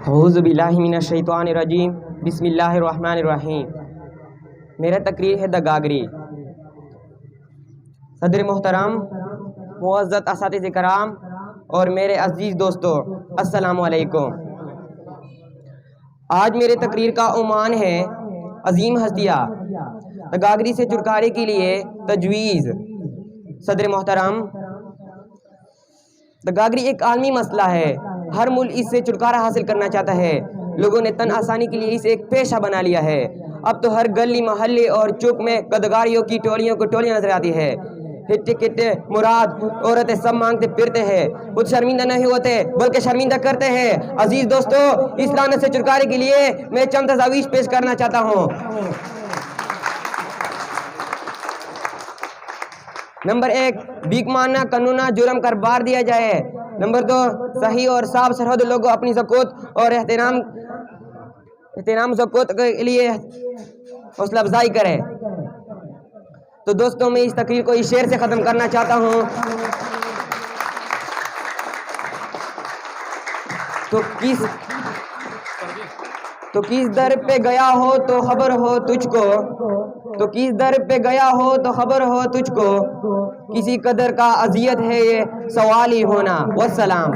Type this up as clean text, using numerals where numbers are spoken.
اعوذ باللہ من الشیطان الرجیم بسم اللہ الرحمن الرحیم۔ میرا تقریر ہے دا گاگری۔ صدر محترم، معزز اساتذہ کرام اور میرے عزیز دوستو، السلام علیکم۔ آج میرے تقریر کا عنوان ہے عظیم ہستیاں، دا گاگری سے چھٹکارے کے لیے تجویز۔ صدر محترم، دا گاگری ایک عالمی مسئلہ ہے، ہر ملک اس سے چھٹکارا حاصل کرنا چاہتا ہے۔ لوگوں نے تن آسانی کے لیے اسے ایک پیشہ بنا لیا ہے۔ اب تو ہر گلی محلے اور چوک میں گدگاریوں کی ٹولیاں نظر آتی ہے۔ ہٹے کٹے مراد عورتیں سب مانگتے پھرتے ہیں، خود شرمندہ نہیں ہوتے بلکہ شرمندہ کرتے ہیں۔ عزیز دوستو، اس لعنت سے چھٹکارے کے لیے میں چند تجاویز پیش کرنا چاہتا ہوں۔ نمبر 1، بھیک مانگنا قانونا جرم قرار بار دیا جائے۔ نمبر 2، صحیح اور صاف سرحد لوگوں اپنی زکوۃ اور احترام زکوۃ کے لیے حوصلہ افزائی کرے۔ تو دوستوں، میں اس تقریر کو اس شعر سے ختم کرنا چاہتا ہوں۔ تو کس در پہ گیا ہو تو خبر ہو تجھ کو، تو کس در پہ گیا ہو تو خبر ہو تجھ کو، کسی قدر کا اذیت ہے یہ سوال ہی ہونا۔ والسلام۔